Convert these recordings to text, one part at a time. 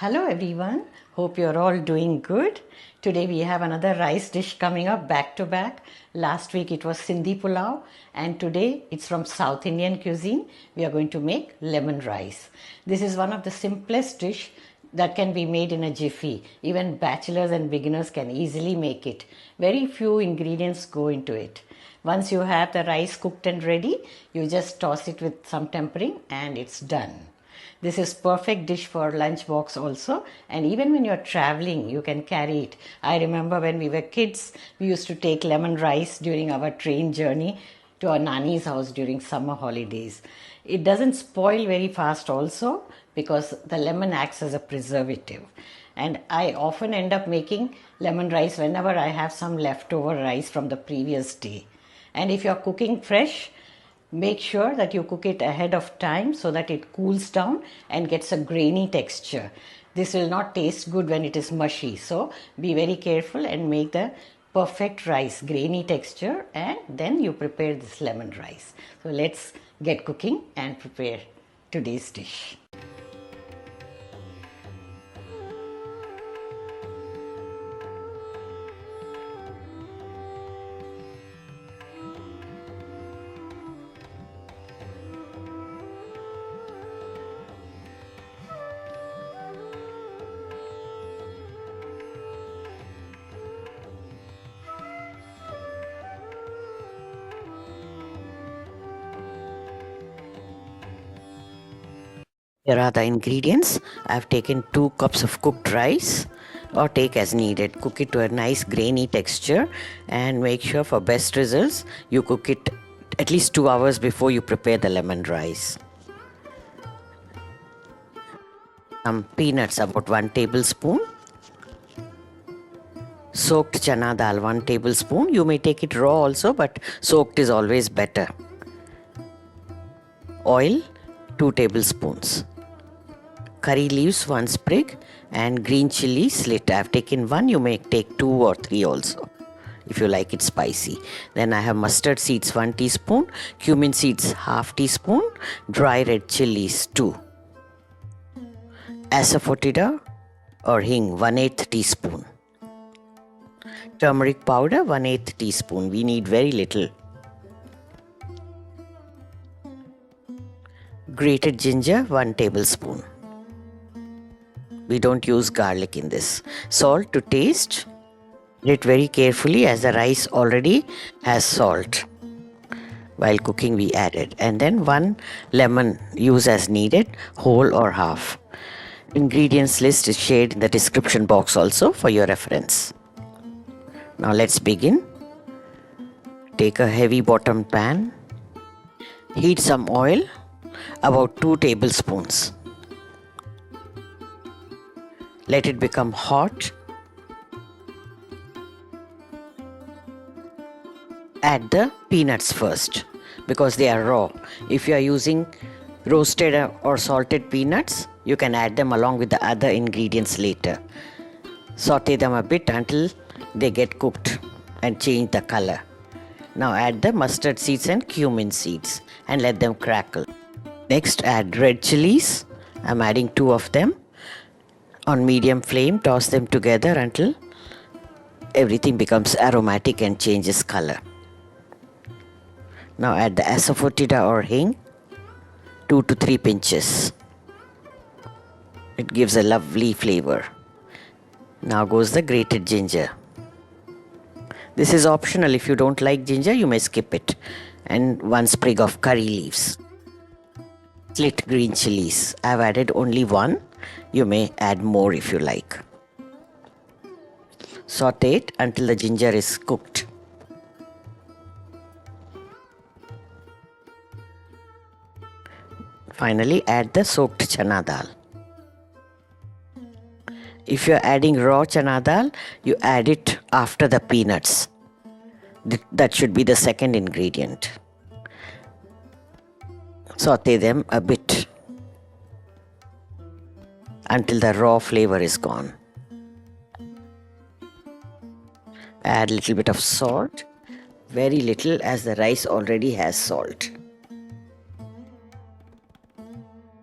Hello everyone, hope you're all doing good. Today we have another rice dish coming up back to back. Last week it was Sindhi pulao and today it's from South Indian cuisine. We are going to make lemon rice. This is one of the simplest dish that can be made in a jiffy. Even bachelors and beginners can easily make it. Very few ingredients go into it. Once you have the rice cooked and ready, you just toss it with some tempering and it's done. This is perfect dish for lunch box also, and even when you're traveling you can carry it. I remember when we were kids we used to take lemon rice during our train journey to our nanny's house during summer holidays. It doesn't spoil very fast also because the lemon acts as a preservative, and I often end up making lemon rice whenever I have some leftover rice from the previous day. And if you're cooking fresh, make sure that you cook it ahead of time so that it cools down and gets a grainy texture. This will not taste good when it is mushy, so be very careful and make the perfect rice, grainy texture, and then you prepare this lemon rice. So let's get cooking and prepare today's dish. Here are the ingredients. I have taken 2 cups of cooked rice, or take as needed. Cook it to a nice grainy texture and make sure for best results you cook it at least 2 hours before you prepare the lemon rice. Some peanuts, about 1 tablespoon. Soaked chana dal, 1 tablespoon. You may take it raw also, but soaked is always better. Oil, 2 tablespoons. Curry leaves, 1 sprig, and green chilli slit. I have taken 1, you may take 2 or 3 also if you like it spicy. Then I have mustard seeds, 1 teaspoon, cumin seeds, half teaspoon, dry red chillies, 2. Asafoetida or hing, 1/8 teaspoon. Turmeric powder, 1/8 teaspoon. We need very little. Grated ginger, 1 tablespoon. We don't use garlic in this. Salt to taste. Eat very carefully as the rice already has salt. While cooking we added. And then 1 lemon, use as needed, whole or half. Ingredients list is shared in the description box also for your reference. Now let's begin. Take a heavy bottom pan. Heat some oil, about 2 tablespoons. Let it become hot. Add the peanuts first because they are raw. If you are using roasted or salted peanuts, you can add them along with the other ingredients later. Saute them a bit until they get cooked and change the color. Now add the mustard seeds and cumin seeds and let them crackle. Next add red chillies. I'm adding 2 of them. On medium flame, toss them together until everything becomes aromatic and changes color. Now add the asafoetida or hing, 2 to 3 pinches. It gives a lovely flavor. Now goes the grated ginger. This is optional. If you don't like ginger, you may skip it. And 1 sprig of curry leaves. Slit green chilies. I have added only 1. You may add more if you like. Saute it until the ginger is cooked. Finally, add the soaked chana dal. If you are adding raw chana dal, you add it after the peanuts. That should be the second ingredient. Saute them a bit until the raw flavor is gone. Add a little bit of salt, very little as the rice already has salt.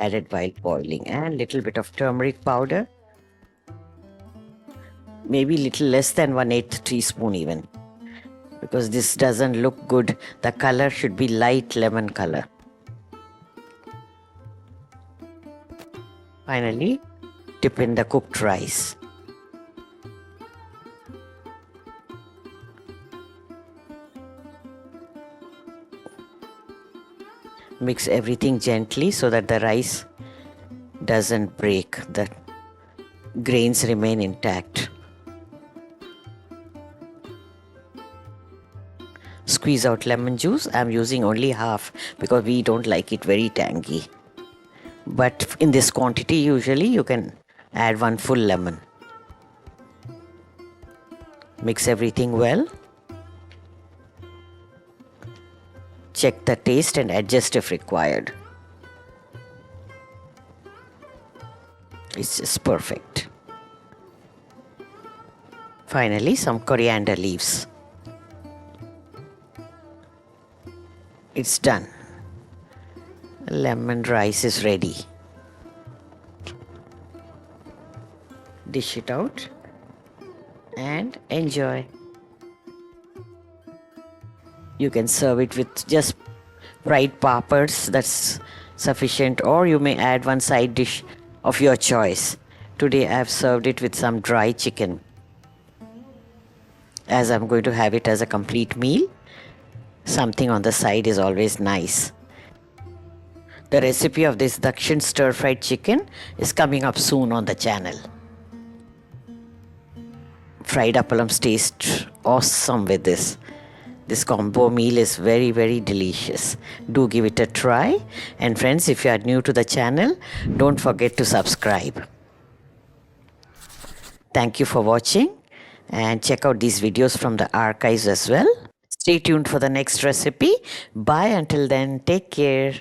Added while boiling, and little bit of turmeric powder maybe little less than 1/8 teaspoon even, because this doesn't look good. The color should be light lemon color. Finally, dip in the cooked rice. Mix everything gently so that the rice doesn't break, the grains remain intact. Squeeze out lemon juice. I'm using only half because we don't like it very tangy. But in this quantity, usually you can add 1 full lemon. Mix everything well. Check the taste and adjust if required. It's just perfect. Finally, some coriander leaves. It's done. Lemon rice is ready. Dish it out and enjoy. You can serve it with just fried papads, that's sufficient, or you may add one side dish of your choice. Today I have served it with some dry chicken, as I'm going to have it as a complete meal. Something on the side is always nice. The recipe of this Dakshin stir-fried chicken is coming up soon on the channel. Fried appalams taste awesome with this. This combo meal is very, very delicious. Do give it a try. And friends, if you are new to the channel, don't forget to subscribe. Thank you for watching, and check out these videos from the archives as well. Stay tuned for the next recipe. Bye until then. Take care.